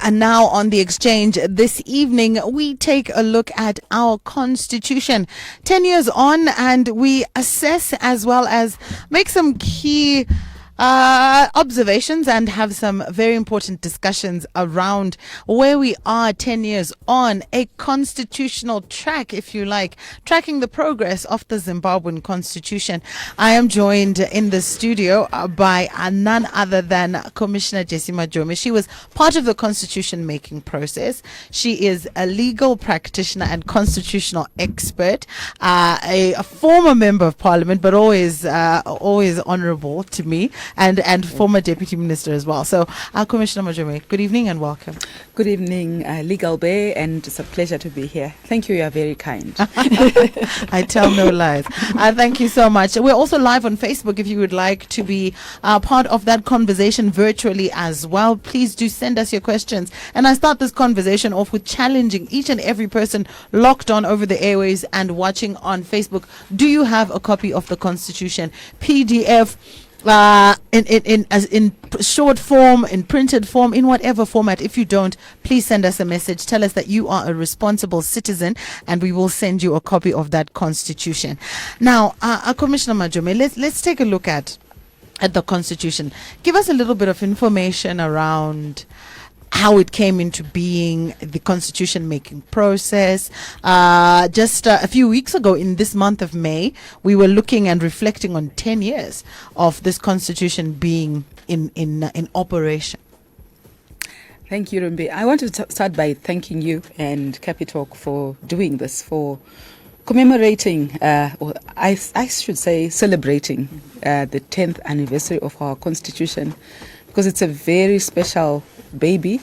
And now on the exchange this evening, we take a look at our Constitution 10 years on, and we assess as well as make some key observations and have some very important discussions around where we are 10 years on a constitutional track, if you like, tracking the progress of the Zimbabwean Constitution. I am joined in the studio by none other than Commissioner Jessie Majome. She was part of the constitution making process. She is a legal practitioner and constitutional expert, a former member of parliament, but always honorable to me. And former Deputy Minister as well. So, Commissioner Majome, good evening and welcome. Good evening, LegalBae, and it's a pleasure to be here. Thank you, you are very kind. I tell no lies. Thank you so much. We're also live on Facebook if you would like to be part of that conversation virtually as well. Please do send us your questions. And I start this conversation off with challenging each and every person locked on over the airways and watching on Facebook. Do you have a copy of the Constitution? PDF, in short form, in printed form, in whatever format. If you don't, please send us a message. Tell us that you are a responsible citizen, and we will send you a copy of that Constitution. Now, Commissioner Majome, let's take a look at the Constitution. Give us a little bit of information around how it came into being, the constitution making process. Just a few weeks ago, in this month of May, we were looking and reflecting on 10 years of this constitution being in operation. Thank you, Rumbi. I want to start by thanking you and Capitalk for doing this, for commemorating, or I should say celebrating the 10th anniversary of our constitution, because it's a very special baby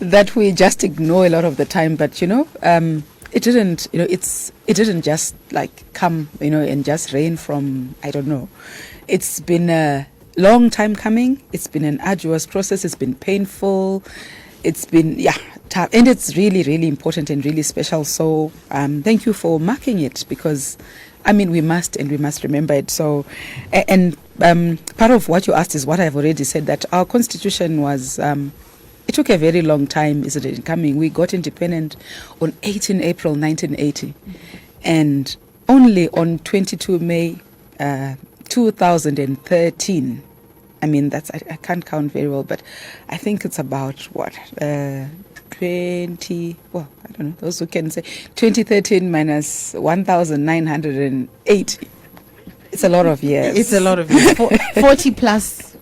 that we just ignore a lot of the time. But it didn't just like come and just rain from, I don't know. It's been a long time coming. It's been an arduous process. It's been painful. It's been tough, and it's really, really important and really special. So thank you for marking it, because we must remember it. So, and part of what you asked is what I've already said, that our constitution was, it took a very long time, isn't it, in coming. We got independent on 18 April 1980, and only on 22 May 2013, I can't count very well, but I think it's about 20, well, I don't know, those who can say 2013 minus 1980. It's a lot of years. It's a lot of years. 40 plus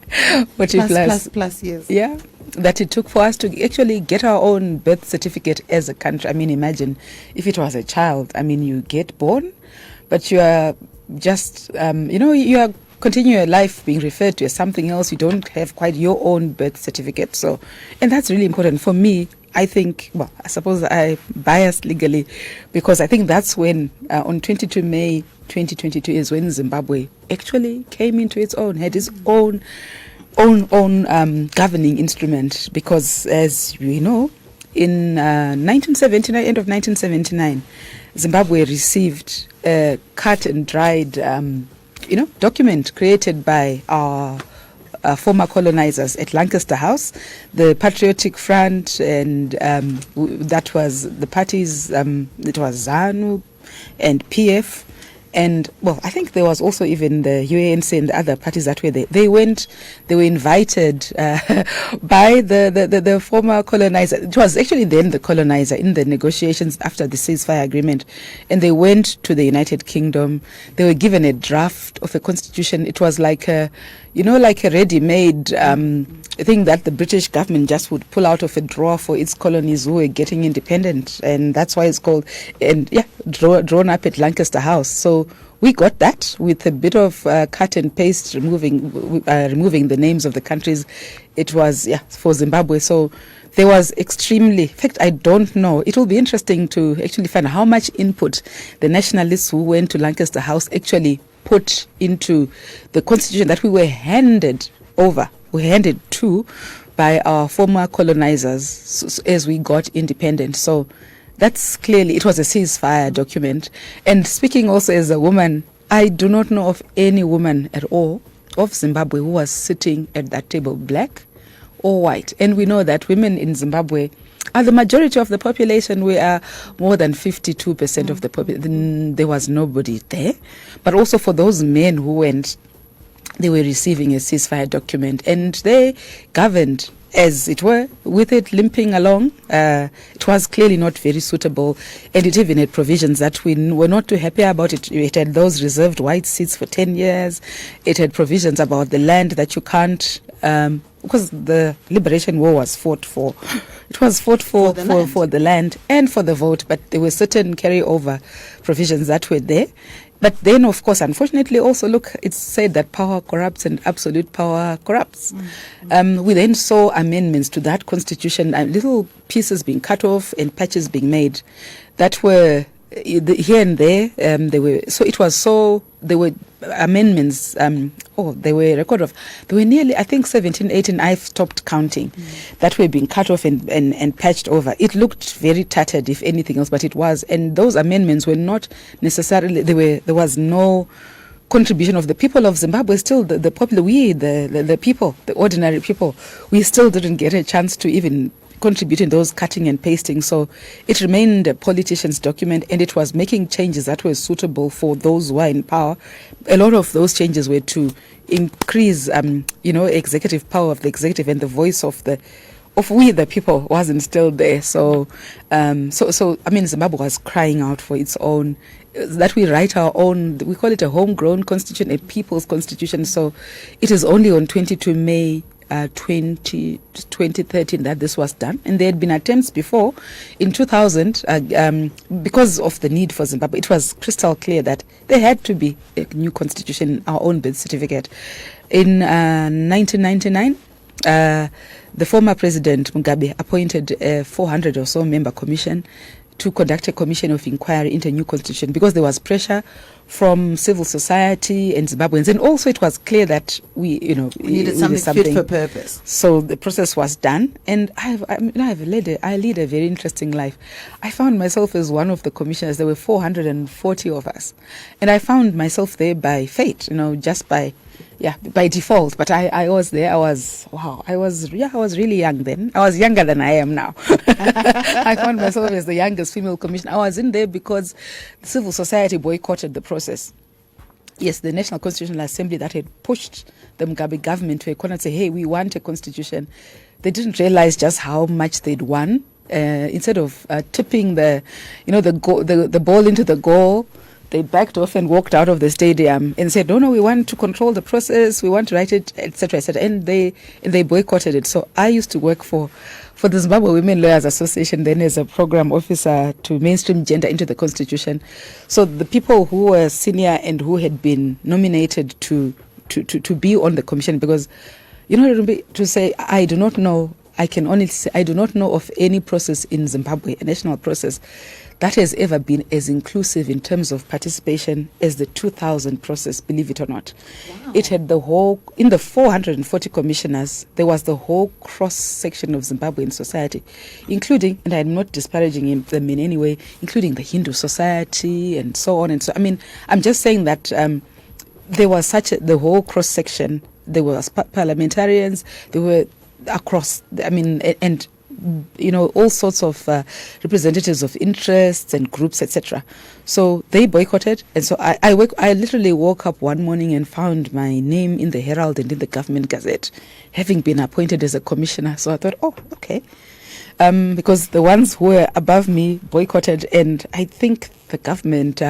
years. Yeah, that it took for us to actually get our own birth certificate as a country. Imagine if it was a child. You get born, but you are just, you are continue your life being referred to as something else. You don't have quite your own birth certificate. So, and that's really important for me. I think, well, I suppose I biased legally, because I think that's when, on 22 May 2022 is when Zimbabwe actually came into its own, had its own governing instrument. Because, as we know, in 1979, end of 1979, Zimbabwe received a cut and dried document created by our former colonizers at Lancaster House, the Patriotic Front, and that was the parties, it was ZANU and PF. And, well, I think there was also even the UANC and the other parties that were there. They were invited by the former colonizer. It was actually then the colonizer in the negotiations after the ceasefire agreement. And they went to the United Kingdom. They were given a draft of a constitution. It was like a ready-made thing that the British government just would pull out of a drawer for its colonies who were getting independent. And that's why it's called, drawn up at Lancaster House. So we got that with a bit of cut and paste, removing the names of the countries. It was, for Zimbabwe. So there was extremely, in fact, I don't know. It will be interesting to actually find out how much input the nationalists who went to Lancaster House actually put into the constitution that we were handed to by our former colonizers as we got independent. So that's clearly, it was a ceasefire document. And speaking also as a woman, I do not know of any woman at all of Zimbabwe who was sitting at that table, black, or white. And we know that women in Zimbabwe are the majority of the population. We are more than 52% of the population. There was nobody there. But also for those men who went, they were receiving a ceasefire document, and they governed, as it were, with it limping along. It was clearly not very suitable, and it even had provisions that we were not too happy about. It had those reserved white seats for 10 years. It had provisions about the land that you can't, because the Liberation War was fought for. It was fought for the land and for the vote, but there were certain carryover provisions that were there. But then, of course, unfortunately, also, look, it's said that power corrupts and absolute power corrupts. We then saw amendments to that constitution, little pieces being cut off and patches being made that were here and there. There were amendments, they were a record of, there were nearly, I think 17, 18, I've stopped counting, that were being cut off and patched over. It looked very tattered, if anything else, but it was. And those amendments were not necessarily, there was no contribution of the people of Zimbabwe. Still, the popular, the people, the ordinary people, we still didn't get a chance to even contribute in those cutting and pasting. So it remained a politician's document, and it was making changes that were suitable for those who are in power. A lot of those changes were to increase, executive power of the executive, and the voice of we the people wasn't still there. So Zimbabwe was crying out for its own, that we write our own, we call it a homegrown constitution, a people's constitution. So it is only on 22 May 2013 that this was done, and there had been attempts before in 2000 because of the need for Zimbabwe. It was crystal clear that there had to be a new constitution, our own birth certificate. In 1999, the former president Mugabe appointed a 400 or so member commission to conduct a commission of inquiry into a new constitution, because there was pressure from civil society and Zimbabweans, and also it was clear that we needed something fit for purpose. So the process was done, and I lead a very interesting life. I found myself as one of the commissioners. There were 440 of us, and I found myself there by fate, just by default. But I was there. I was really young then. I was younger than I am now. I found myself as the youngest female commissioner. I was in there because the civil society boycotted the process. Yes, the National Constitutional Assembly that had pushed the Mugabe government to a corner and say, hey, we want a constitution. They didn't realize just how much they'd won. Instead of tipping the ball into the goal, they backed off and walked out of the stadium and said, no, we want to control the process, we want to write it, etc., etc. And they boycotted it. So I used to work for the Zimbabwe Women Lawyers Association then as a program officer to mainstream gender into the constitution. So the people who were senior and who had been nominated to be on the commission, because, to say, I do not know, I can only say I do not know of any process in Zimbabwe, a national process, that has ever been as inclusive in terms of participation as the 2000 process, believe it or not. Wow. It had in the 440 commissioners, there was the whole cross-section of Zimbabwean society, including, and I'm not disparaging them in any way, including the Hindu society and so on and so. I'm just saying that there was the whole cross-section. There were parliamentarians, there were across, and all sorts of representatives of interests and groups, etc. So they boycotted, and so I literally woke up one morning and found my name in the Herald and in the Government Gazette, having been appointed as a commissioner. So I thought, oh, okay. Because the ones who were above me boycotted, and I think the government,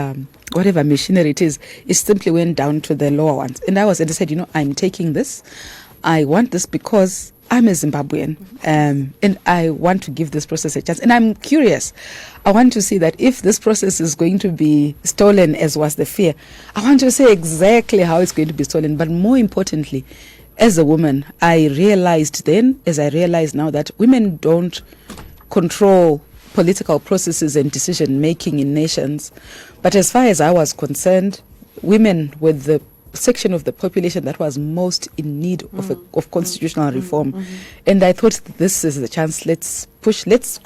whatever machinery it is, it simply went down to the lower ones. And I said, I'm taking this. I want this because I'm a Zimbabwean, and I want to give this process a chance. And I'm curious. I want to see that if this process is going to be stolen, as was the fear, I want to see exactly how it's going to be stolen. But more importantly, as a woman, I realized then, as I realize now, that women don't control political processes and decision-making in nations. But as far as I was concerned, women were the section of the population that was most in need of constitutional reform. And I thought, this is the chance, let's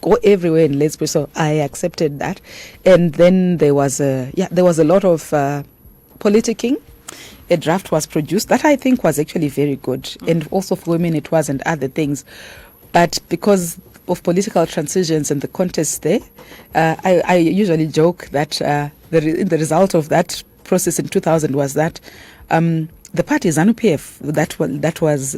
go everywhere and let's push. So I accepted that. And then there was a lot of politicking a draft was produced that I think was actually very good. And also for women it was, and other things. But because of political transitions and the contest there, I usually joke that the result of that process in 2000 was that the party ZANU-PF, that was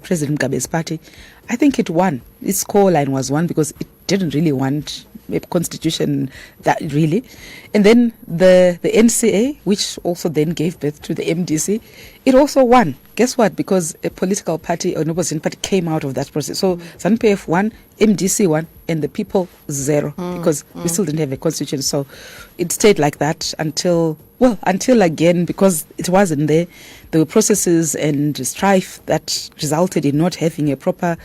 President Mugabe's party, I think it won. Its core line was won because it didn't really want a constitution that really. And then the NCA, which also then gave birth to the MDC, it also won. Guess what? Because a political party or an opposition party came out of that process. So ZANU-PF won, MDC won, and the people zero, because we still didn't have a constitution. So it stayed like that until again, because it wasn't there, there were processes and strife that resulted in not having a proper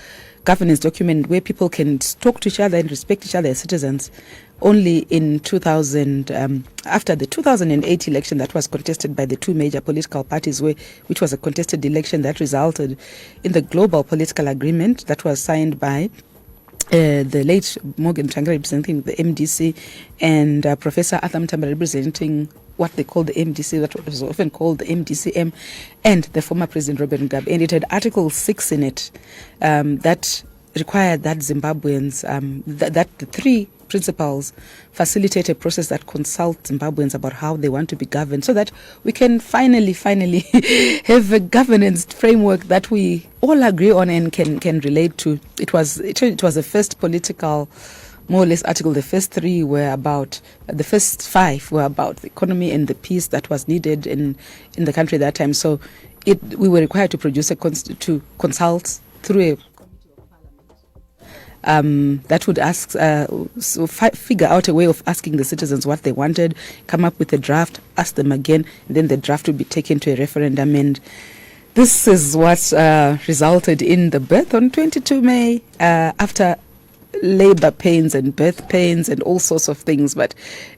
governance document where people can talk to each other and respect each other as citizens. Only in 2000, after the 2008 election that was contested by the two major political parties, which was a contested election that resulted in the global political agreement that was signed by the late Morgan Tsvangirai representing the MDC and Professor Arthur Mutamba representing what they call the MDC, that was often called the MDCM, and the former President Robert Mugabe. And it had Article 6 in it that required that Zimbabweans, that the three principles facilitate a process that consults Zimbabweans about how they want to be governed, so that we can finally have a governance framework that we all agree on and can relate to. It was the first political, more or less, article. The first three were about, the first five were about the economy and the peace that was needed in the country at that time. So we were required to produce to consult through a that would ask, figure out a way of asking the citizens what they wanted, come up with a draft, ask them again, and then the draft would be taken to a referendum. And this is what resulted in the birth on 22 May, after labor pains and birth pains and all sorts of things. But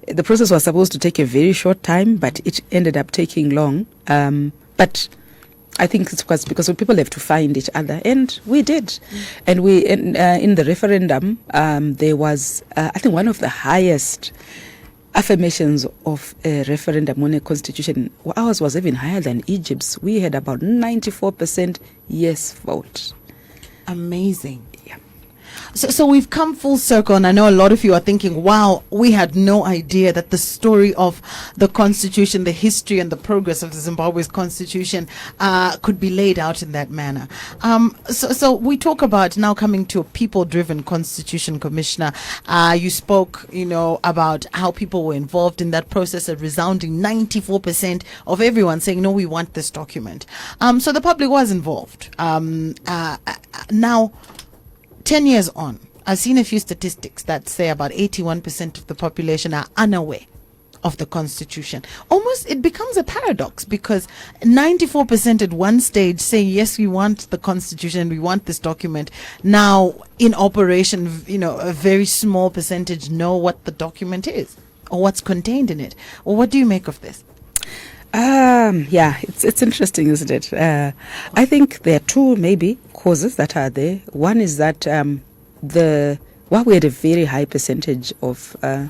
the process was supposed to take a very short time, but it ended up taking long. But I think it was because people have to find each other, and we did. And we in the referendum, there was, I think, one of the highest affirmations of a referendum on a constitution. Ours was even higher than Egypt's. We had about 94% yes vote. Amazing. So we've come full circle, and I know a lot of you are thinking, wow, we had no idea that the story of the Constitution, the history and the progress of the Zimbabwe's Constitution could be laid out in that manner. So we talk about now coming to a people-driven Constitution, Commissioner. You spoke, about how people were involved in that process, a resounding 94% of everyone saying, no, we want this document. So the public was involved. Now, 10 years on, I've seen a few statistics that say about 81% of the population are unaware of the Constitution. Almost, it becomes a paradox, because 94% at one stage say, yes, we want the Constitution, we want this document. Now, in operation, a very small percentage know what the document is or what's contained in it. Or what do you make of this? It's interesting, isn't it? I think there are two maybe causes that are there. One is that while we had a very high percentage of the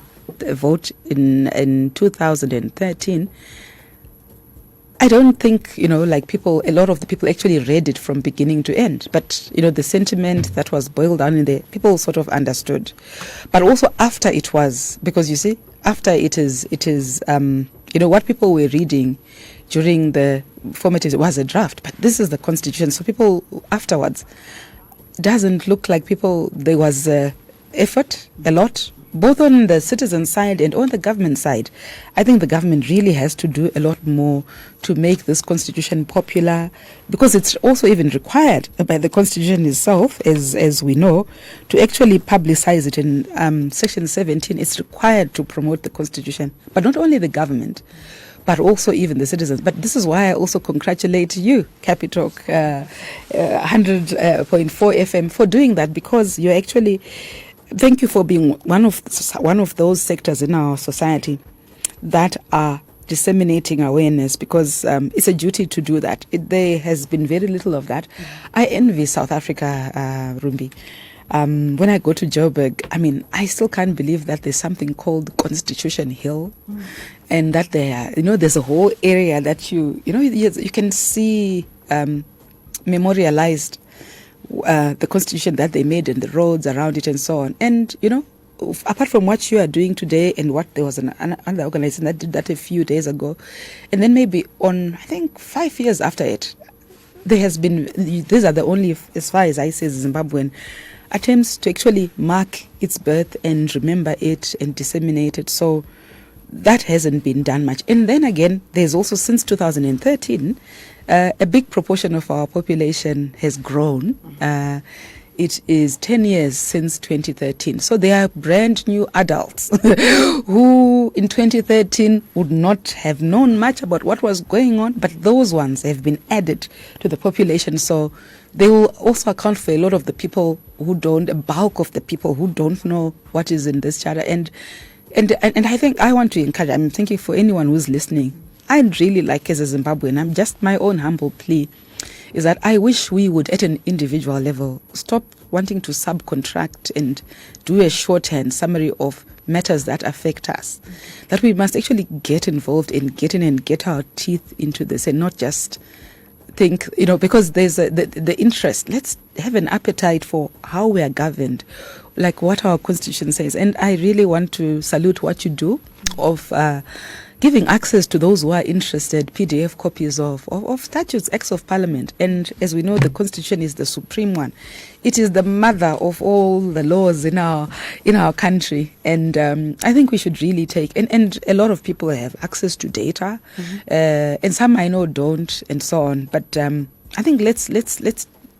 vote in 2013, I don't think, a lot of the people actually read it from beginning to end. But, the sentiment that was boiled down in there, people sort of understood. But also after it was, because you see, after it is what people were reading during the formative was a draft, but this is the Constitution. So people afterwards, doesn't look like there was effort, a lot, both on the citizen side and on the government side. I think the government really has to do a lot more to make this Constitution popular, because it's also even required by the Constitution itself, as we know, to actually publicize it. In Section 17, it's required to promote the Constitution, but not only the government, but also even the citizens. But this is why I also congratulate you, Capitalk 100.4 FM, for doing that, because you're actually, thank you for being one of those sectors in our society that are disseminating awareness, because it's a duty to do that. There has been very little of that. I envy South Africa, Rumbi. When I go to Joburg, I mean, I still can't believe that there's something called Constitution Hill, and that there's a whole area that you can see memorialized the Constitution that they made and the roads around it and so on. And, apart from what you are doing today and what there was another organization that did that a few days ago, and then maybe I think 5 years after it, there has been, these are the only, as far as I say, Zimbabwean attempts to actually mark its birth and remember it and disseminate it. So that hasn't been done much. And then again, there's also, since 2013, a big proportion of our population has grown. It is 10 years since 2013. So they are brand new adults who in 2013 would not have known much about what was going on, but those ones have been added to the population. So they will also account for a lot of the people a bulk of the people who don't know what is in this charter. And I think I want to encourage, I'm thinking for anyone who's listening, I'd really like, as a Zimbabwean, I'm just my own humble plea, is that I wish we would, at an individual level, stop wanting to subcontract and do a shorthand summary of matters that affect us. That we must actually get involved in getting and get our teeth into this, and not just think, because there's the interest. Let's have an appetite for how we are governed, like what our Constitution says. And I really want to salute what you do of giving access to those who are interested, PDF copies of statutes, acts of parliament. And as we know, the Constitution is the supreme one. It is the mother of all the laws in our country. And I think we should really take, and a lot of people have access to data, and some I know don't, and so on. But I think let's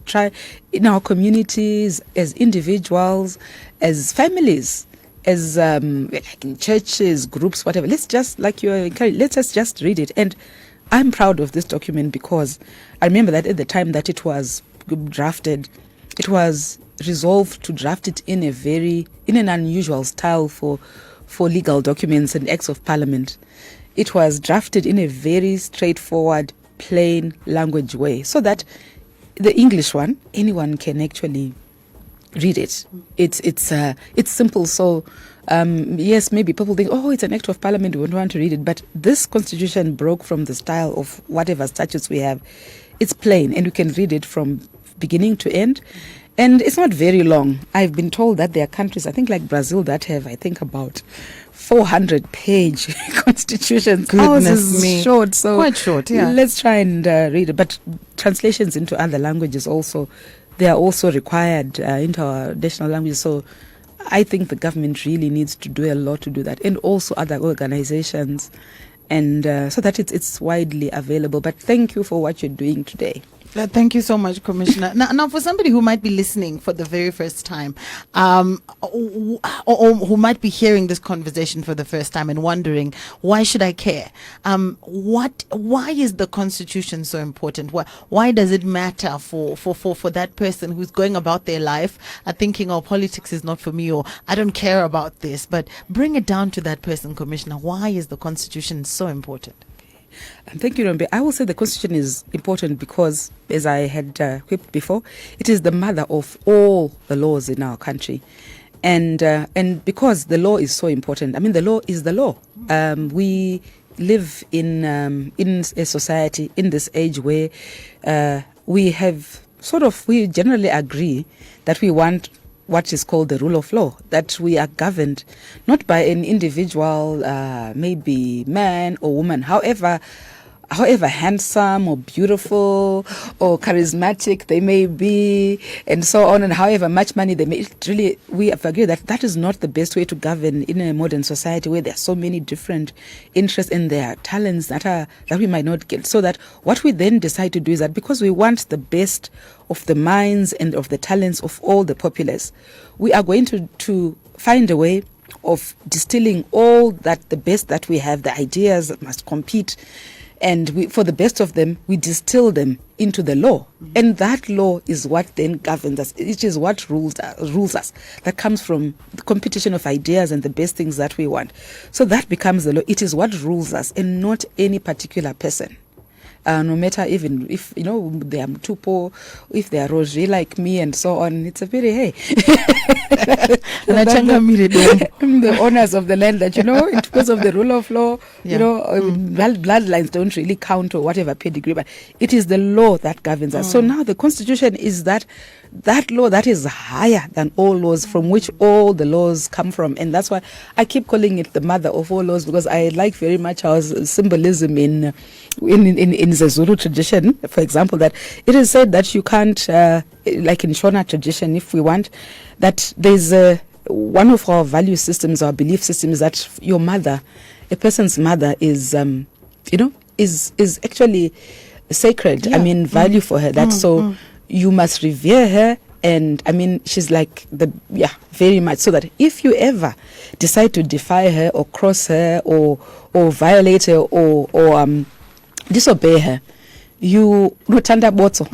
try in our communities, as individuals, as families, as like in churches, groups, whatever. Let's just, like you are encouraged, let's just read it. And I'm proud of this document because I remember that at the time that it was drafted, it was resolved to draft it in an unusual style for legal documents and acts of parliament. It was drafted in a very straightforward, plain language way, so that the English one, anyone can actually read it. It's simple. So yes, maybe people think, it's an act of parliament, we don't want to read it. But this Constitution broke from the style of whatever statutes we have. It's plain, and you can read it from beginning to end. And it's not very long. I've been told that there are countries, I think like Brazil, that have, I think, about 400-page constitutions. Goodness me. Short, so quite short, yeah. Let's try and read it. But translations into other languages also, they are also required into our national languages. So I think the government really needs to do a lot to do that, and also other organizations, and so that it's widely available. But thank you for what you're doing today. Thank you so much, Commissioner. Now, for somebody who might be listening for the very first time, or who might be hearing this conversation for the first time and wondering, why should I care? Why is the Constitution so important? Why does it matter for that person who's going about their life thinking, politics is not for me, or I don't care about this? But bring it down to that person, Commissioner. Why is the Constitution so important? Thank you, Rumbidzai. I will say the Constitution is important because, as I had quipped before, it is the mother of all the laws in our country. And because the law is so important, I mean, the law is the law. We live in a society in this age where we generally agree that we want what is called the rule of law, that we are governed not by an individual, maybe man or woman, however handsome or beautiful or charismatic they may be, and so on, and however much money they may. Really, we have agreed that is not the best way to govern in a modern society where there are so many different interests and there are talents that we might not get. So that what we then decide to do is that because we want the best of the minds and of the talents of all the populace, we are going to find a way of distilling all that, the best that we have, the ideas that must compete. And for the best of them, we distill them into the law. Mm-hmm. And that law is what then governs us. It is what rules us. That comes from the competition of ideas and the best things that we want. So that becomes the law. It is what rules us, and not any particular person. no matter even if, they are too poor, if they are Roger like me and so on. It's a very, hey. The owners of the land that, because of the rule of law, bloodlines don't really count or whatever pedigree, but it is the law that governs us. So now the Constitution is that law that is higher than all laws, from which all the laws come from. And that's why I keep calling it the mother of all laws, because I like very much our symbolism in the Zulu tradition, for example, that it is said that you can't, like in Shona tradition, if we want, that there's one of our value systems, our belief system is that your mother, a person's mother is actually sacred. Yeah. Value for her. That's so you must revere her. And she's like very much so that if you ever decide to defy her or cross her or violate her or disobey her, you rotanda boto.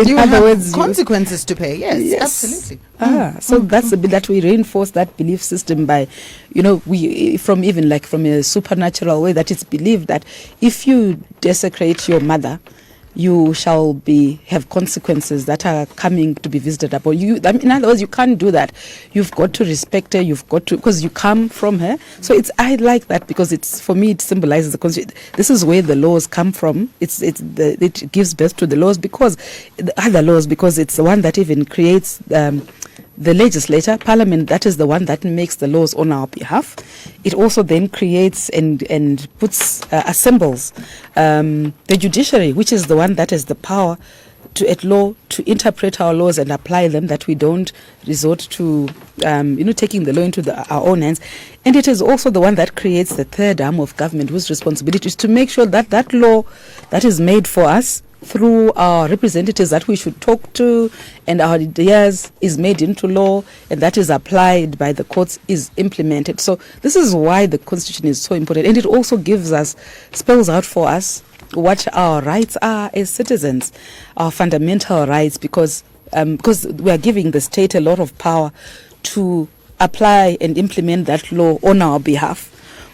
You have consequences to pay. Yes. Absolutely. So that's the bit that we reinforce that belief system by, from a supernatural way, that it's believed that if you desecrate your mother, you shall have consequences that are coming to be visited upon you. In other words, you can't do that. You've got to respect her. You've got to, because you come from her. So I like that, because for me it symbolizes the Constitution. This is where the laws come from. It gives birth to the laws, because the other laws, because it's the one that even creates the legislature, parliament, that is the one that makes the laws on our behalf. It also then creates and puts, assembles the judiciary, which is the one that has the power to interpret our laws and apply them, that we don't resort to, taking the law into our own hands. And it is also the one that creates the third arm of government, whose responsibility is to make sure that that law that is made for us through our representatives that we should talk to, and our ideas is made into law, and that is applied by the courts, is implemented. So this is why the Constitution is so important. And it also spells out for us what our rights are as citizens, our fundamental rights, because we are giving the state a lot of power to apply and implement that law on our behalf.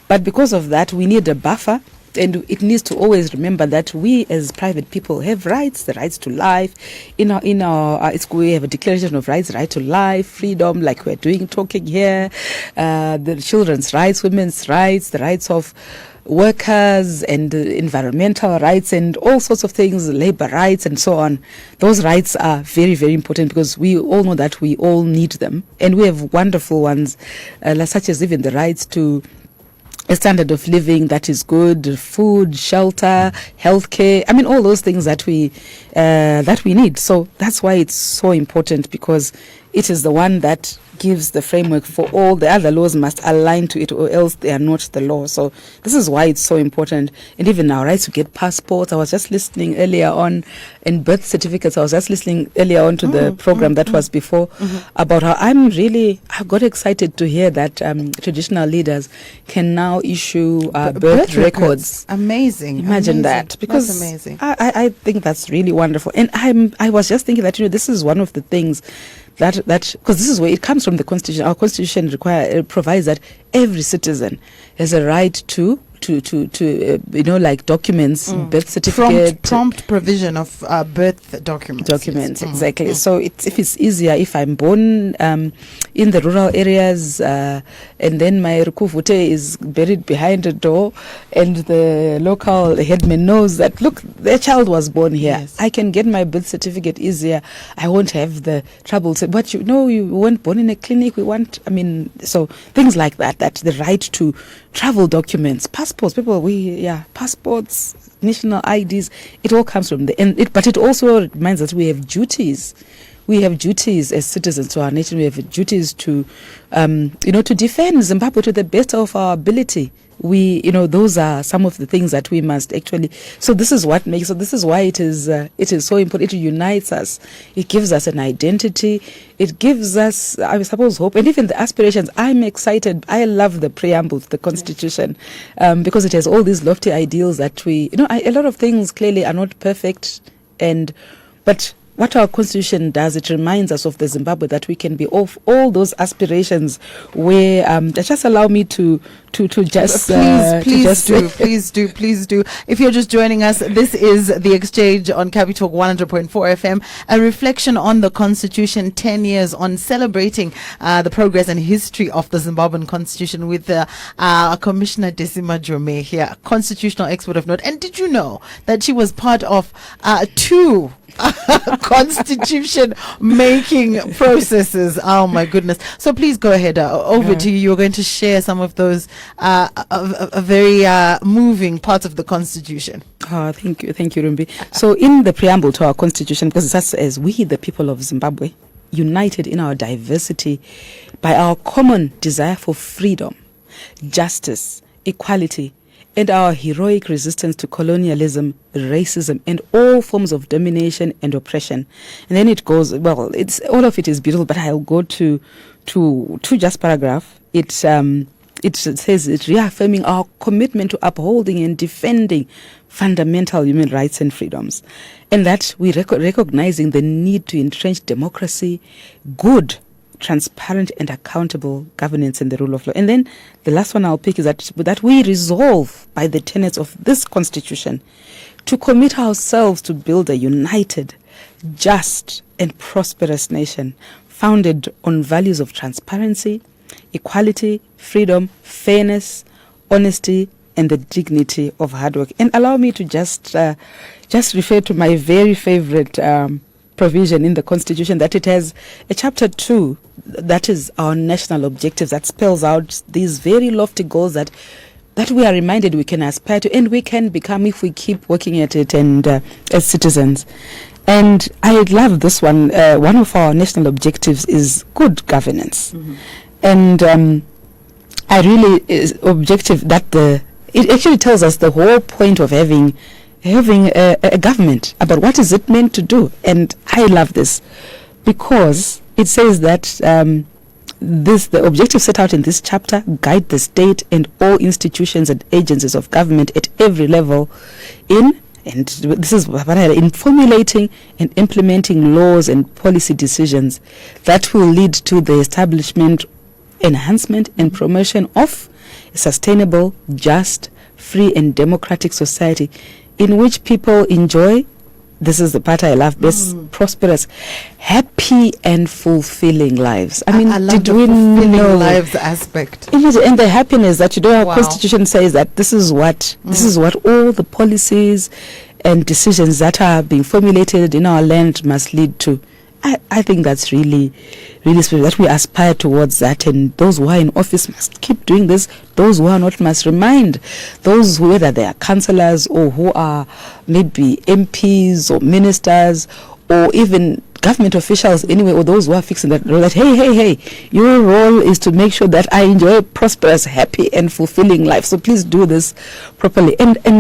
But because of that, we need a buffer. And it needs to always remember that we as private people have rights, the rights to life. We have a declaration of rights, right to life, freedom, like we're talking here, the children's rights, women's rights, the rights of workers, and environmental rights, and all sorts of things, labor rights, and so on. Those rights are very, very important, because we all know that we all need them. And we have wonderful ones, such as even the rights to a standard of living that is good, food, shelter, healthcare. All those things that we need. So that's why it's so important, because it is the one that gives the framework for all the other laws must align to it, or else they are not the law. So this is why it's so important. And even our rights to get passports. I was just listening earlier on, in birth certificates. I was just listening earlier on to the program that was before about how I got excited to hear that traditional leaders can now issue birth records. Amazing. Imagine that. Because that's amazing. I think that's really wonderful. And I was just thinking that, this is one of the things that because this is where it comes from, the Constitution. Our Constitution provides that every citizen has a right to like documents, birth certificate, prompt provision of birth documents. Yes. Exactly. So if it's easier, if I'm born in the rural areas, and then my rukuvute is buried behind a door, and the local headman knows that, look, their child was born here. Yes. I can get my birth certificate easier. I won't have the trouble. But you weren't born in a clinic. So things like that. That the right to travel documents, passports, passports, national IDs, it all comes from but it also reminds us we have duties. We have duties as citizens to our nation. We have duties to, to defend Zimbabwe to the best of our ability. Those are some of the things that we must actually. So this is why it is so important. It unites us. It gives us an identity. It gives us, I suppose, hope, and even the aspirations. I'm excited. I love the preamble to the Constitution, because it has all these lofty ideals that a lot of things clearly are not perfect, but what our constitution does, it reminds us of the Zimbabwe that we can be of all those aspirations where just allow me to just please do. If you're just joining us, this is The Exchange on Capital 100.4 FM, a reflection on the Constitution, 10 years on celebrating the progress and history of the Zimbabwean Constitution with Commissioner Jessie Majome here, constitutional expert of note. And did you know that she was part of two constitution making processes? Oh my goodness. So please go ahead, over to you. You're going to share some of those very moving parts of the Constitution. Thank you, Rumbi. So in the preamble to our Constitution, because it says, as we the people of Zimbabwe, united in our diversity by our common desire for freedom, justice, equality, and our heroic resistance to colonialism, racism, and all forms of domination and oppression. And then it goes, well, it's all of it is beautiful, but I'll go to just paragraph. It says it's reaffirming our commitment to upholding and defending fundamental human rights and freedoms, and that we recognizing the need to entrench democracy, good, transparent and accountable governance and the rule of law. And then the last one I'll pick is that we resolve by the tenets of this Constitution to commit ourselves to build a united, just and prosperous nation founded on values of transparency, equality, freedom, fairness, honesty, and the dignity of hard work. And allow me to just refer to my very favorite provision in the Constitution, that it has a chapter 2 that is our national objectives, that spells out these very lofty goals that we are reminded we can aspire to and we can become if we keep working at it and as citizens. And I love this one. One of our national objectives is good governance. Mm-hmm. And I really is objective that it actually tells us the whole point of having a government, about what is it meant to do. And I love this because it says that the objectives set out in this chapter guide the state and all institutions and agencies of government at every level in formulating and implementing laws and policy decisions that will lead to the establishment, enhancement and promotion of a sustainable, just, free and democratic society in which people enjoy, this is the part I love best, prosperous, happy and fulfilling lives. I love did the we fulfilling know lives aspect? And the happiness that our Constitution says that this is what all the policies and decisions that are being formulated in our land must lead to. I think that's really, really special, that we aspire towards that, and those who are in office must keep doing this. Those who are not must remind those who, whether they are councillors or who are maybe MPs or ministers or even government officials anyway, or those who are fixing that role, that hey, your role is to make sure that I enjoy a prosperous, happy and fulfilling life. So please do this properly. And I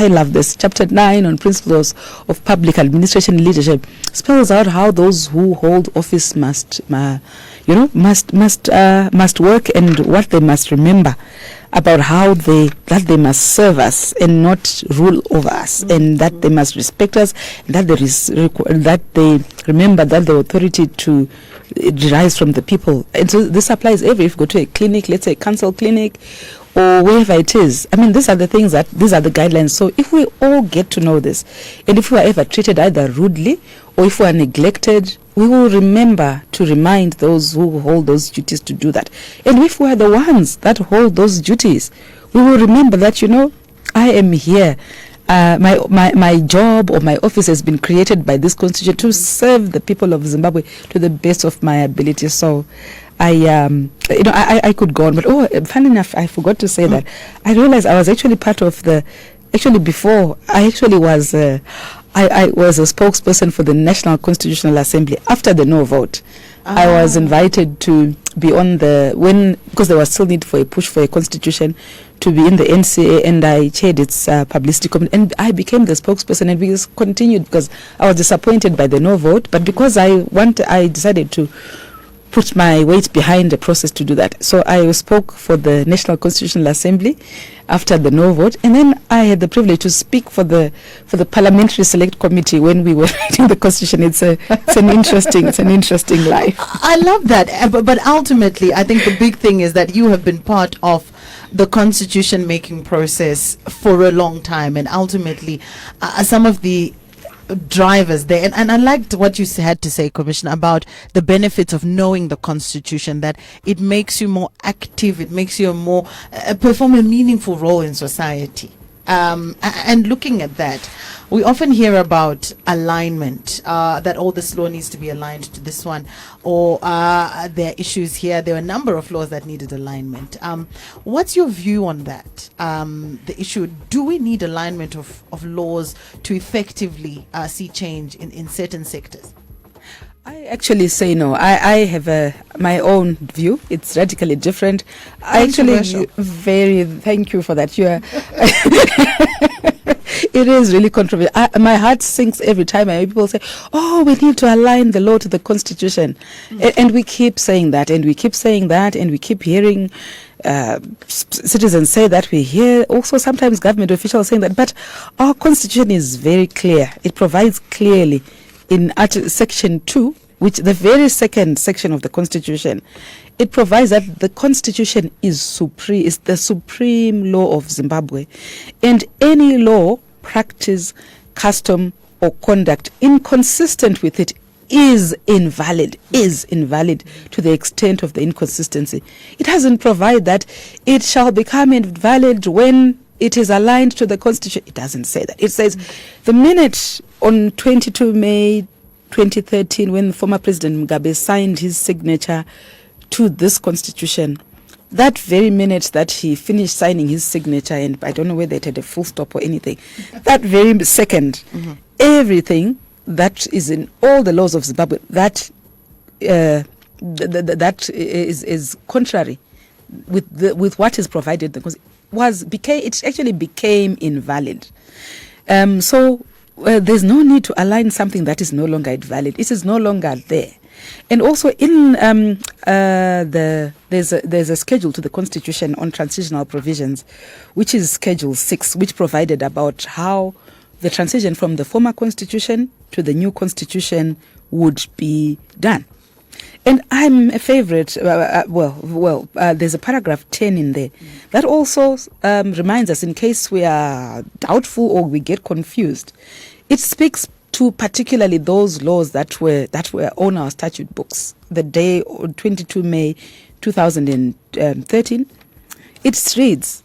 love this. Chapter 9 on principles of public administration and leadership spells out how those who hold office must work and what they must remember about how they must serve us and not rule over us, and that they must respect us, and that they remember that the authority to derives from the people. And so this applies if you go to a clinic, let's say a council clinic or wherever it is. These are the things these are the guidelines. So if we all get to know this, and if we are ever treated either rudely or if we are neglected, we will remember to remind those who hold those duties to do that. And if we are the ones that hold those duties, we will remember that, I am here. My job or my office has been created by this Constitution to serve the people of Zimbabwe to the best of my ability. So I could go on, but funny enough, I forgot to say that I realized I was actually part of before I actually was I was a spokesperson for the National Constitutional Assembly after the no vote. I was invited to be because there was still need for a push for a constitution, to be in the NCA, and I chaired its publicity committee, and I became the spokesperson, and we continued because I was disappointed by the no vote, but because I decided to put my weight behind the process to do that. So I spoke for the National Constitutional Assembly after the no vote, and then I had the privilege to speak for the Parliamentary Select Committee when we were writing the Constitution. It's an interesting life. I love that, but ultimately, I think the big thing is that you have been part of the constitution making process for a long time, and ultimately, some of the drivers there, and I liked what you had to say, Commissioner, about the benefits of knowing the constitution, that it makes you more active, it makes you more perform a meaningful role in society. And looking at that, we often hear about alignment, that this law needs to be aligned to this one, or there are issues here. There are a number of laws that needed alignment. What's your view on that? The issue, do we need alignment of laws to effectively see change in certain sectors? I actually say no. I have my own view. It's radically different. Thank you for that. You are it is really controversial. My heart sinks every time I hear people say, "Oh, we need to align the law to the constitution," and we keep saying that, and we keep saying that, and we keep hearing citizens say that. We hear also sometimes government officials saying that. But our constitution is very clear. It provides clearly in Section 2, which the very second section of the Constitution, it provides that the Constitution is the supreme law of Zimbabwe, and any law, practice, custom, or conduct inconsistent with it is invalid to the extent of the inconsistency. It doesn't provide that it shall become invalid when it is aligned to the Constitution. It doesn't say that. It says the minute on 22 May 2013, when former President Mugabe signed his signature to this Constitution, that very minute that he finished signing his signature, and I don't know whether it had a full stop or anything, that very second, everything that is in all the laws of Zimbabwe that is contrary with what is provided, it actually became invalid. So there's no need to align something that is no longer valid. It is no longer there. And also in there's a schedule to the Constitution on transitional provisions, which is Schedule 6, which provided about how the transition from the former Constitution to the new Constitution would be done. And I'm a favorite. There's a paragraph 10 in there that also reminds us, in case we are doubtful or we get confused, it speaks to particularly those laws that were on our statute books the day 22 May 2013. It reads,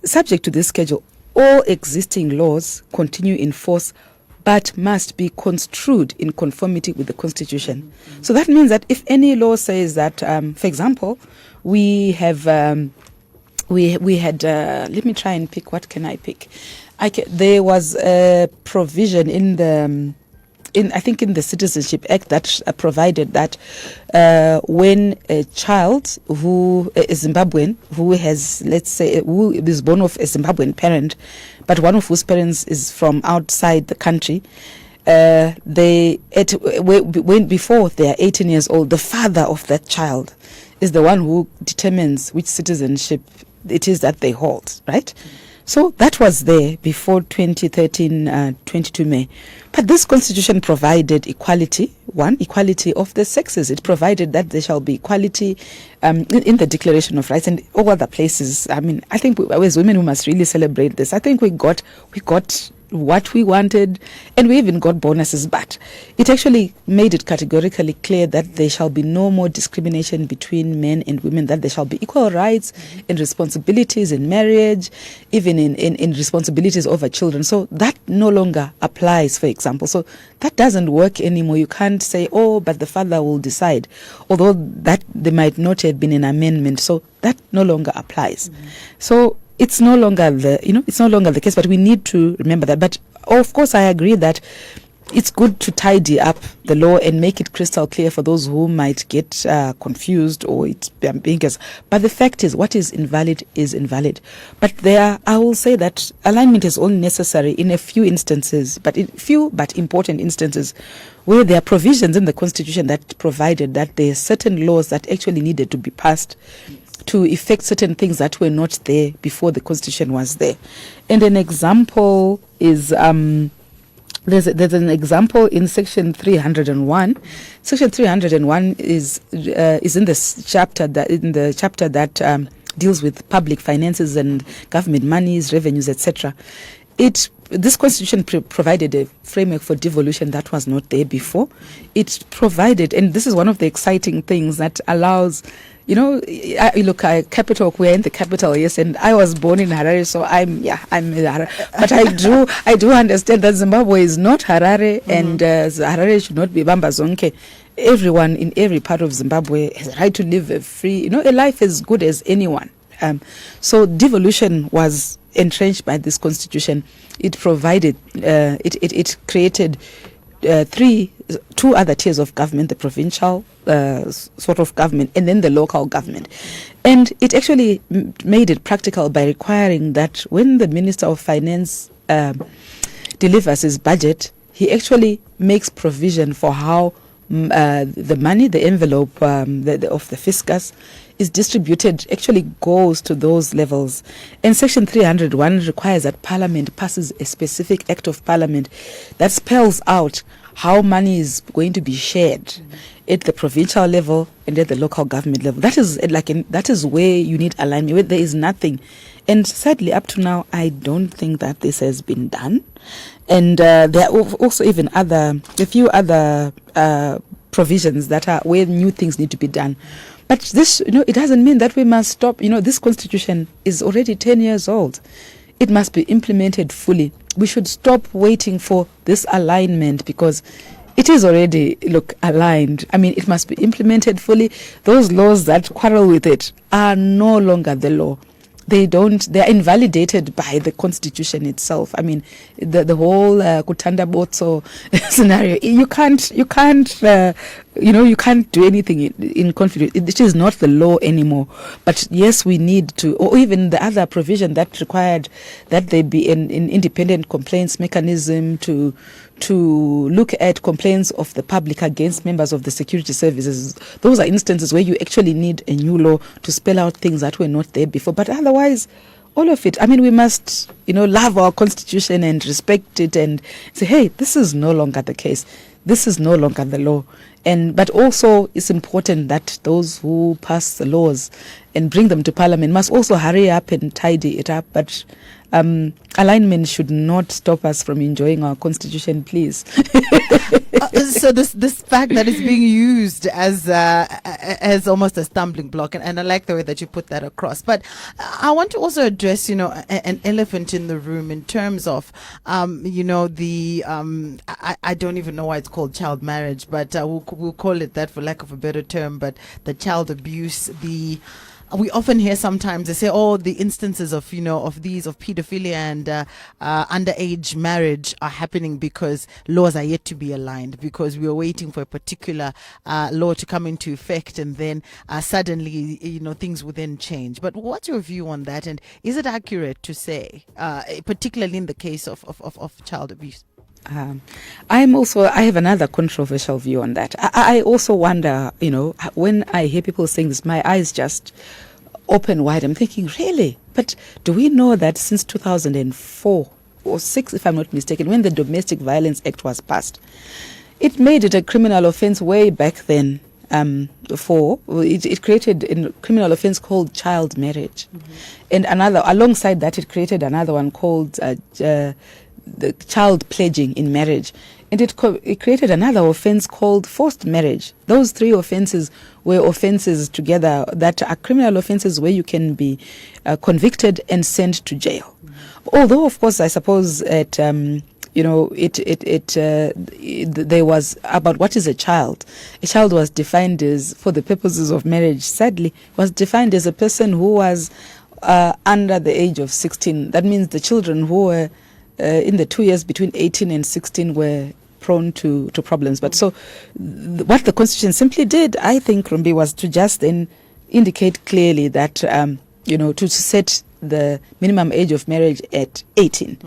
subject to this schedule, all existing laws continue in force but must be construed in conformity with the Constitution. So that means that if any law says that, for example, we have, we had, let me try and pick, what can I pick? There was a provision in the Citizenship Act that provided that when a child who is Zimbabwean, who has, let's say, who is born of a Zimbabwean parent, but one of whose parents is from outside the country, before they are 18 years old, the father of that child is the one who determines which citizenship it is that they hold, right? So that was there before 2013, 22 May. But this constitution provided equality of the sexes. It provided that there shall be equality in the Declaration of Rights and all other places. I mean, I think as women, we must really celebrate this. I think we got what we wanted, and we even got bonuses, but it actually made it categorically clear that there shall be no more discrimination between men and women, that there shall be equal rights and responsibilities in marriage, even in responsibilities over children. So that no longer applies, for example. So that doesn't work anymore. You can't say, oh, but the father will decide, although that there might not have been an amendment. So that no longer applies. So it's no longer the case, but we need to remember that. But of course, I agree that it's good to tidy up the law and make it crystal clear for those who might get confused or it's ambiguous. But the fact is, what is invalid is invalid. But I will say that alignment is only necessary in a few instances, but in few but important instances, where there are provisions in the Constitution that provided that there are certain laws that actually needed to be passed to effect certain things that were not there before the Constitution was there. And an example is there's an example in Section 301. Section 301 is in this chapter that deals with public finances and government monies, revenues, etc. This Constitution provided a framework for devolution that was not there before. It provided, and this is one of the exciting things that allows, capital, we're in the capital, yes, and I was born in Harare, so I'm in Harare. But I do understand that Zimbabwe is not Harare, and Harare should not be Bamba Zonke. Everyone in every part of Zimbabwe has a right to live a free, a life as good as anyone. So devolution was entrenched by this Constitution. It provided, it created two other tiers of government: the provincial sort of government and then the local government. And it actually made it practical by requiring that when the Minister of Finance delivers his budget, he actually makes provision for how the money, the envelope of the fiscus is distributed, actually goes to those levels. And Section 301 requires that Parliament passes a specific Act of Parliament that spells out how money is going to be shared at the provincial level and at the local government level. That is where you need alignment, where there is nothing. And sadly, up to now, I don't think that this has been done. And there are also even a few other provisions that are where new things need to be done. But this, it doesn't mean that we must stop. This Constitution is already 10 years old. It must be implemented fully. We should stop waiting for this alignment because it is already, aligned. I mean, it must be implemented fully. Those laws that quarrel with it are no longer the law. They are invalidated by the Constitution itself. I mean, the whole Kutanda Botso scenario, you can't do anything in conflict. It is not the law anymore. But yes, we need to, or even the other provision that required that there be an independent complaints mechanism to look at complaints of the public against members of the security services. Those are instances where you actually need a new law to spell out things that were not there before. But otherwise, all of it, I mean, we must, love our Constitution and respect it and say, hey, this is no longer the case. This is no longer the law. But also it's important that those who pass the laws and bring them to Parliament must also hurry up and tidy it up. But alignment should not stop us from enjoying our Constitution, please. So this fact that it's being used as almost a stumbling block, and I like the way that you put that across. But I want to also address, an elephant in the room in terms of, I don't even know why it's called child marriage, but we'll call it that for lack of a better term. But the child abuse, we often hear sometimes they say, the instances of pedophilia and underage marriage are happening because laws are yet to be aligned, because we are waiting for a particular law to come into effect, and then suddenly things will then change. But what's your view on that, and is it accurate to say, particularly in the case of child abuse? I have another controversial view on that. I also wonder, when I hear people saying this, my eyes just open wide. I'm thinking, really? But do we know that since 2004 or 6, if I'm not mistaken, when the Domestic Violence Act was passed, it made it a criminal offense way back then. It created a criminal offense called child marriage, and alongside that, it created another one called the child pledging in marriage, and it created another offense called forced marriage. Those three offenses were offenses together that are criminal offenses where you can be convicted and sent to jail. Although, of course, I suppose there was about what is a child. A child was defined as, for the purposes of marriage, sadly, was defined as a person who was under the age of 16. That means the children who were in the 2 years between 18 and 16 were prone to problems. But so what the Constitution simply did, I think, Rumbi, was to just then indicate clearly that, to set the minimum age of marriage at 18.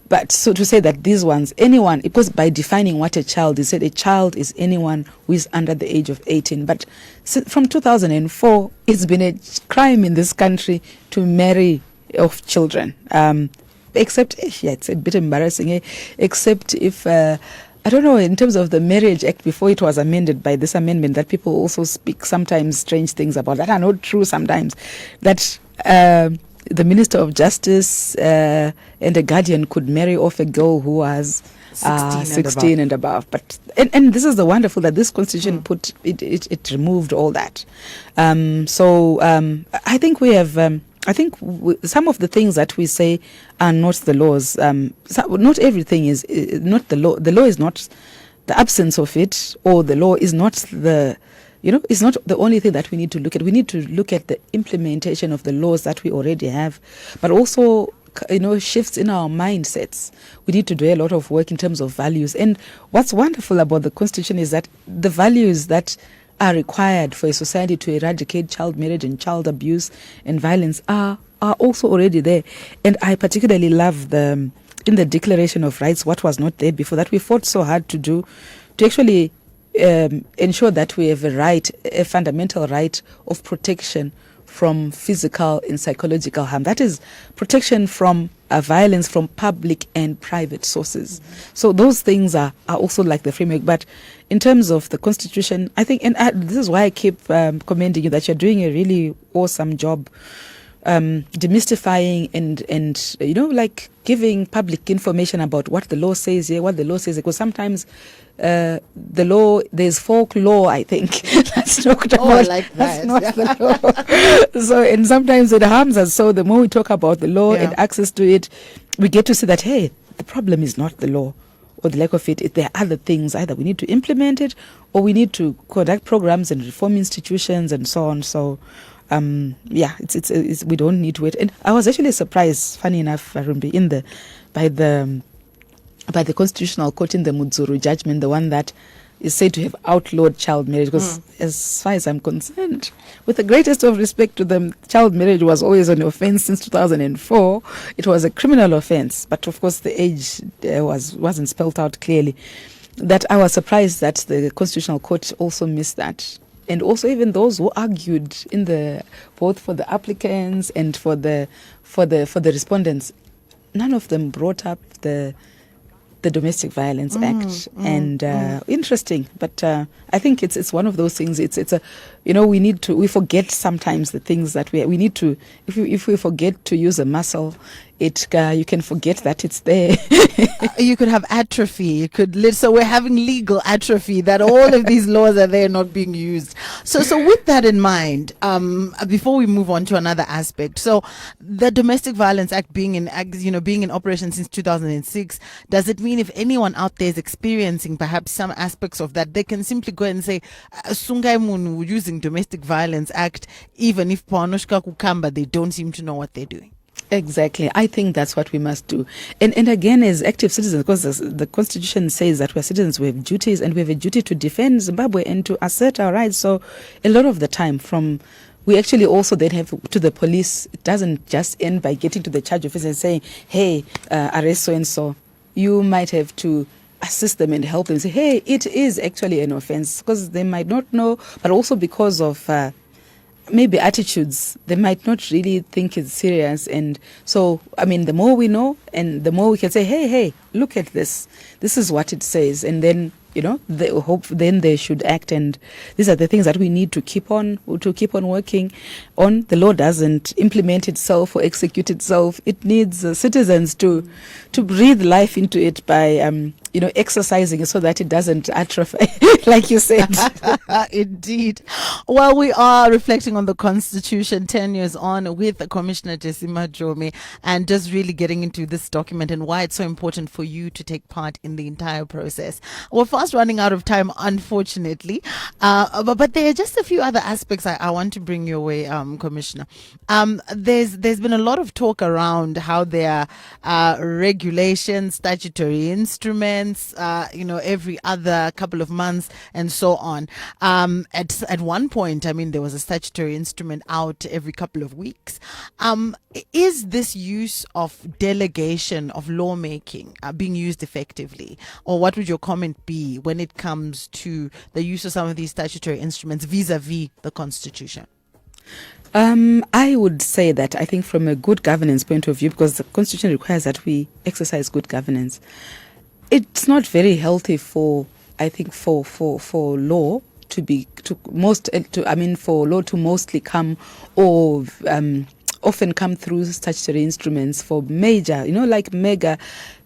But so to say that these ones, anyone, because by defining what a child is, said a child is anyone who is under the age of 18. But from 2004, it's been a crime in this country to marry off children. Except, it's a bit embarrassing, except if, I don't know, in terms of the Marriage Act, before it was amended by this amendment, that people also speak sometimes strange things about that are not true sometimes, that the Minister of Justice and a guardian could marry off a girl who was 16 and above. But and this is the wonderful that this Constitution put it removed all that. I think we have. Some of the things that we say are not the laws. Not everything is not the law. The law is not the absence of it, or the law is not the. It's not the only thing that we need to look at. We need to look at the implementation of the laws that we already have, but also, shifts in our mindsets. We need to do a lot of work in terms of values. And what's wonderful about the Constitution is that the values that are required for a society to eradicate child marriage and child abuse and violence are also already there. And I particularly love in the Declaration of Rights, what was not there before, that we fought so hard to do, to actually ensure that we have a fundamental right of protection from physical and psychological harm. That is protection from violence from public and private sources. So those things are also like the framework. But in terms of the Constitution, I think, and this is why I keep commending you, that you're doing a really awesome job demystifying and giving public information about what the law says here, what the law says, because sometimes the law, there's folklore, I think, that's talked about. Like that. That's not the law. So, and sometimes it harms us. So the more we talk about the law and access to it, we get to see that, hey, the problem is not the law or the lack of it. There are other things. Either we need to implement it, or we need to conduct programs and reform institutions and so on. So it's we don't need to wait. And I was actually surprised, funny enough, Rumbi, by the Constitutional Court in the Mudzuru judgment, the one that is said to have outlawed child marriage. Because as far as I'm concerned, with the greatest of respect to them, child marriage was always an offense since 2004. It was a criminal offense, but of course the age wasn't spelled out clearly. That I was surprised that the Constitutional Court also missed that. And also even those who argued both for the applicants and for the respondents, none of them brought up the Domestic Violence Act. Interesting, but I think it's one of those things. We forget sometimes the things that we need to. If we forget to use a muscle, you can forget that it's there. You could have atrophy. So we're having legal atrophy, that all of these laws are there not being used. So with that in mind, before we move on to another aspect, so the Domestic Violence Act being in operation since 2006, does it mean if anyone out there is experiencing perhaps some aspects of that, they can simply go and say, Sungai Munu using Domestic Violence Act, even if Panoshka Kukamba, they don't seem to know what they're doing? Exactly. I think that's what we must do. And again, as active citizens, because the Constitution says that we're citizens, we have duties, and we have a duty to defend Zimbabwe and to assert our rights. So a lot of the time we actually also then have to the police. It doesn't just end by getting to the charge office and saying, hey, arrest so-and-so. You might have to assist them and help them say, hey, it is actually an offense, because they might not know, but also because of maybe attitudes, they might not really think it's serious. And so, the more we know, and the more we can say, hey, look at this. This is what it says. And then, then they should act. And these are the things that we need to keep on working on. The law doesn't implement itself or execute itself. It needs citizens to breathe life into it by exercising it so that it doesn't atrophy, like you said. Indeed. Well, we are reflecting on the Constitution 10 years on with Commissioner Jessie Majome, and just really getting into this document and why it's so important for you to take part in the entire process. We're fast fast running out of time, unfortunately. But there are just a few other aspects I want to bring your way, Commissioner. There's been a lot of talk around how there are regulations, statutory instruments, every other couple of months and so on. At one point, I mean, there was a statutory instrument out every couple of weeks. Is this use of delegation of lawmaking being used effectively? Or what would your comment be when it comes to the use of some of these statutory instruments vis-a-vis the Constitution? I would say that I think from a good governance point of view, because the Constitution requires that we exercise good governance, it's not very healthy for law for law to mostly come or often come through statutory instruments for major, mega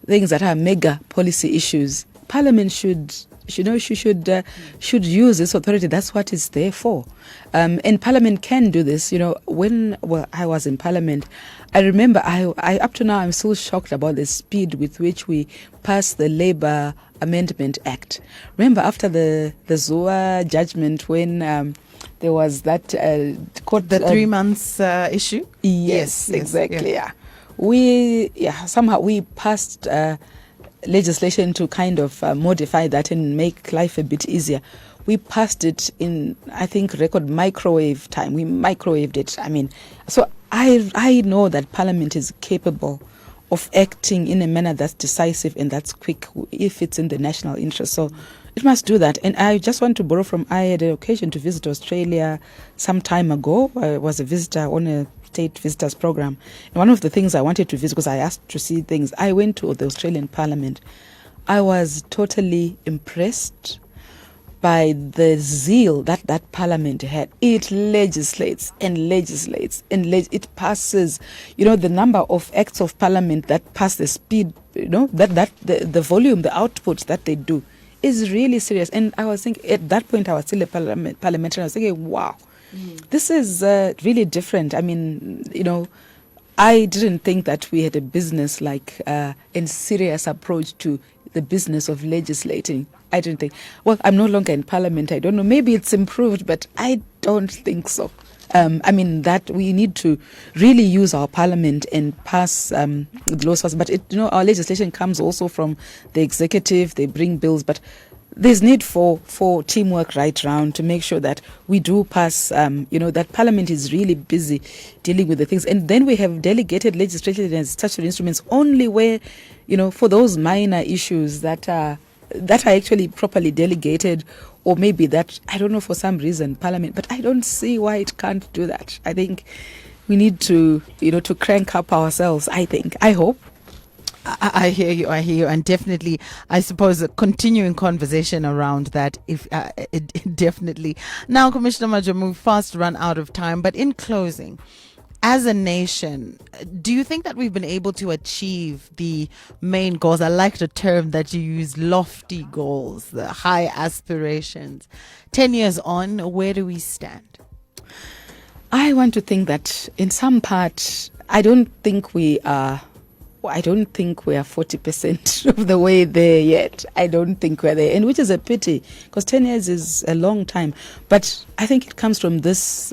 things that are mega policy issues. Parliament should use this authority. That's what it's there for. And Parliament can do this. When I was in Parliament, I remember I up to now I'm still shocked about the speed with which we passed the Labour Amendment Act. Remember after the Zua judgment when there was that court, the 3 months issue. Yes, exactly. Yeah. Somehow we passed legislation to kind of modify that and make life a bit easier. We passed it in, I think, record microwave time. We microwaved it. I mean, so I know that Parliament is capable of acting in a manner that's decisive and that's quick if it's in the national interest. So it must do that. And I just want to borrow from, I had an occasion to visit Australia some time ago. I was a visitor on a state visitors program. And one of the things I wanted to visit, because I asked to see things, I went to the Australian Parliament. I was totally impressed by the zeal that Parliament had. It legislates and legislates and it passes, the number of acts of Parliament that pass, the speed, the volume, the output that they do is really serious. And I was thinking, at that point, I was still a parliamentarian. I was thinking, wow, this is really different. I mean, I didn't think that we had a business like and serious approach to the business of legislating. I didn't think. Well, I'm no longer in Parliament. I don't know. Maybe it's improved, but I don't think so. That we need to really use our Parliament and pass the laws. But our legislation comes also from the executive. They bring bills, but there's need for teamwork right round to make sure that we do pass, that Parliament is really busy dealing with the things. And then we have delegated legislation and statutory instruments only where, for those minor issues that are actually properly delegated, or maybe that, I don't know, for some reason, Parliament, but I don't see why it can't do that. I think we need to, to crank up ourselves, I hope. I hear you, and definitely, I suppose, a continuing conversation around that, definitely. Now, Commissioner Majome, we've fast run out of time, but in closing, as a nation, do you think that we've been able to achieve the main goals? I like the term that you use, lofty goals, the high aspirations. 10 years on, where do we stand? I want to think that in some part, I don't think we are 40% of the way there yet. I don't think we're there, and which is a pity, because 10 years is a long time. But I think it comes from this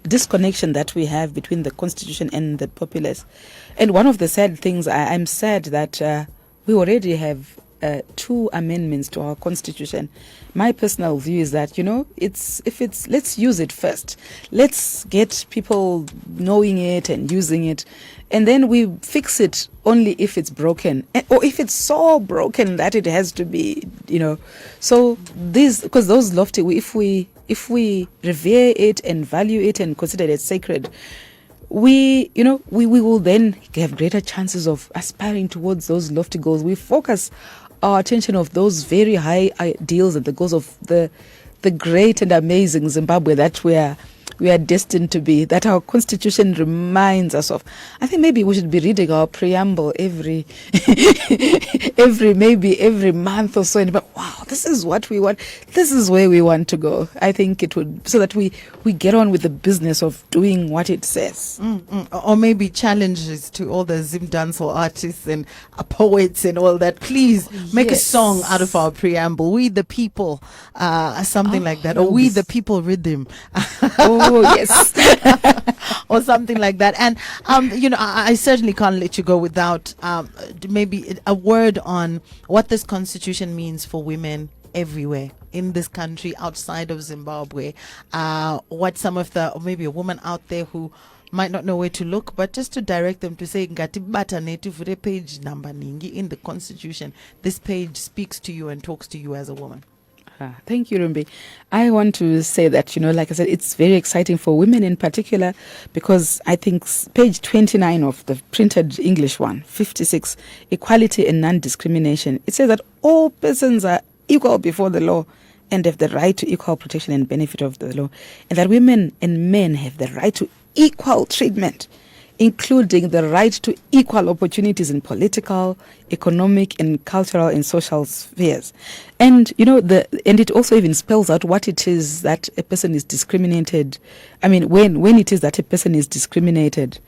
disconnection that we have between the Constitution and the populace. And one of the sad things, I'm sad that we already have 2 amendments to our Constitution. My personal view is that, let's use it first. Let's get people knowing it and using it. And then we fix it only if it's broken, or if it's so broken that it has to be, So because those lofty, if we revere it and value it and consider it sacred, we will then have greater chances of aspiring towards those lofty goals. We focus our attention of those very high ideals and the goals of the great and amazing Zimbabwe that we are we are destined to be, that our constitution reminds us of. I think maybe we should be reading our preamble every every month or so, and but wow, this is what we want, this is where we want to go. I think it would, so that we get on with the business of doing what it says. Or maybe challenges to all the Zim dancehall artists and poets and all that. Please make a song out of our preamble. We the people, something like that. Or we the people rhythm. Oh, yes. Or something like that. And, I certainly can't let you go without maybe a word on what this constitution means for women everywhere in this country, outside of Zimbabwe. What some of the, or maybe a woman out there who might not know where to look, but just to direct them to say, Ngati bata native page number ningi in the constitution. This page speaks to you and talks to you as a woman. Thank you, Rumbi. I want to say that, like I said, it's very exciting for women in particular, because I think page 29 of the printed English one, 56, equality and non-discrimination. It says that all persons are equal before the law and have the right to equal protection and benefit of the law, and that women and men have the right to equal treatment, including the right to equal opportunities in political, economic, and cultural and social spheres. And, and it also even spells out what it is that a person is discriminated. I mean, when it is that a person is discriminated.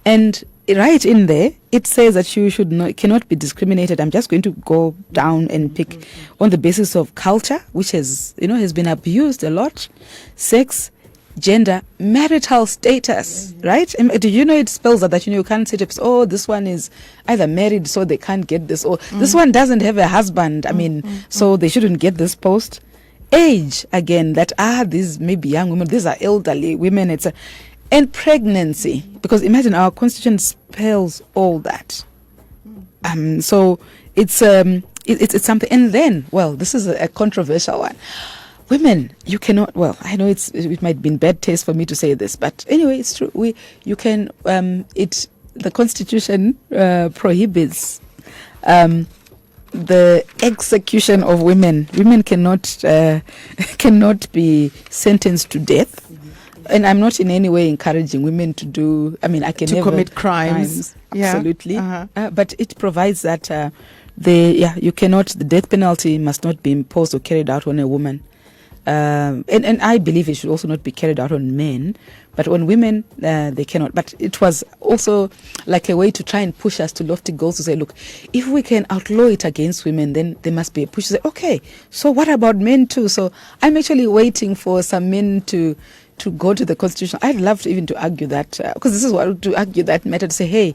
And right in there, it says that you cannot be discriminated. I'm just going to go down and pick on the basis of culture, which has been abused a lot, sex, gender, marital status, right? Do you know it spells that you can't say to people, oh, this one is either married, so they can't get this, or this one doesn't have a husband, so they shouldn't get this post. Age, again, that these maybe young women, these are elderly women, and pregnancy, because imagine our constitution spells all that. So it's something. And then, this is a controversial one. Women, you cannot, I know it might be in bad taste for me to say this, but anyway, it's true. The Constitution prohibits the execution of women. Women cannot be sentenced to death. And I'm not in any way encouraging women to do, to commit crimes. Absolutely. But it provides that the death penalty must not be imposed or carried out on a woman. And I believe it should also not be carried out on men, but on women, they cannot. But it was also like a way to try and push us to lofty goals, to say, look, if we can outlaw it against women, then there must be a push to say, okay, so what about men too? So I'm actually waiting for some men to go to the Constitution. I'd love to even to argue that, because this is what to argue that matter, to say, hey,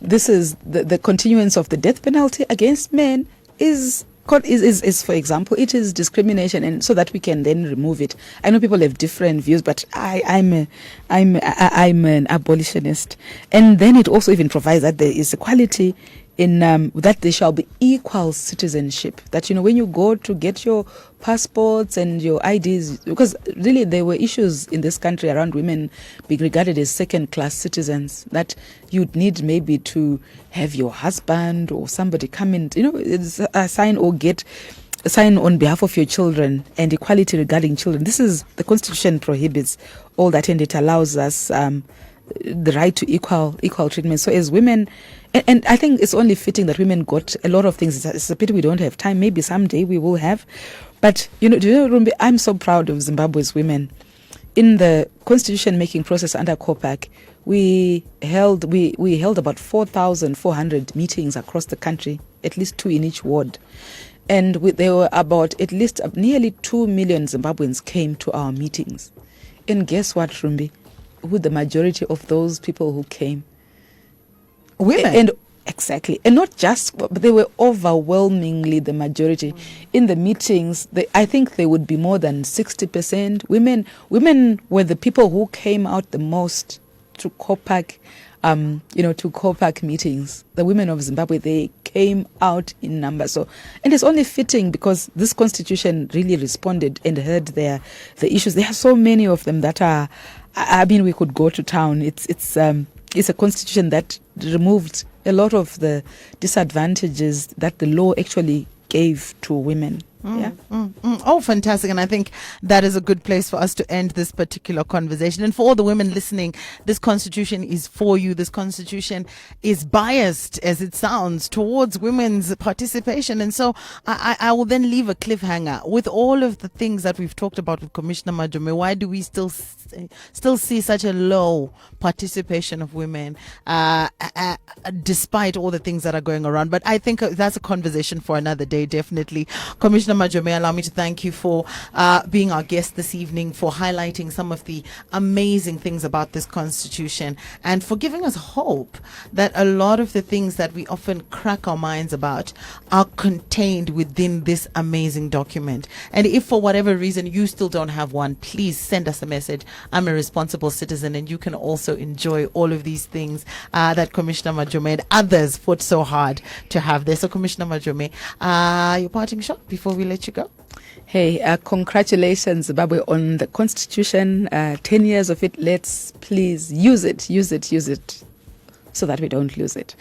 this is the continuance of the death penalty against men is, for example, it is discrimination, and so that we can then remove it. I know people have different views, but I'm an abolitionist. And then it also even provides that there is equality in that there shall be equal citizenship. That when you go to get your passports and your IDs, because really there were issues in this country around women being regarded as second-class citizens, that you'd need maybe to have your husband or somebody come in, sign on behalf of your children, and equality regarding children. This is, the Constitution prohibits all that, and it allows us the right to equal treatment. So as women, and I think it's only fitting that women got a lot of things. It's a pity we don't have time. Maybe someday we will have. But Rumbi, I'm so proud of Zimbabwe's women. In the constitution making process under COPAC, we held about 4,400 meetings across the country, at least 2 in each ward. And there were about at least nearly 2 million Zimbabweans came to our meetings. And guess what, Rumbi? Who the majority of those people who came? Women. And exactly. And not just, but they were overwhelmingly the majority. In the meetings, I think they would be more than 60%. Women were the people who came out the most to COPAC, to COPAC meetings. The women of Zimbabwe, they came out in numbers. So, and it's only fitting because this constitution really responded and heard the issues. There are so many of them that are, we could go to town. It's a constitution that removed a lot of the disadvantages that the law actually gave to women. Yeah. Oh, fantastic. And I think that is a good place for us to end this particular conversation. And for all the women listening, this constitution is for you. This constitution is biased, as it sounds, towards women's participation. And so I will then leave a cliffhanger with all of the things that we've talked about with Commissioner Majome. Why do we still see such a low participation of women, despite all the things that are going around? But I think that's a conversation for another day, definitely. Commissioner Majome, allow me to thank you for being our guest this evening, for highlighting some of the amazing things about this constitution, and for giving us hope that a lot of the things that we often crack our minds about are contained within this amazing document. And if for whatever reason you still don't have one, please send us a message. I'm a responsible citizen, and you can also enjoy all of these things that Commissioner Majome and others fought so hard to have there. So, Commissioner Majome, your parting shot before we let you go. Hey, congratulations, Zimbabwe, on the Constitution. 10 years of it. Let's please use it so that we don't lose it.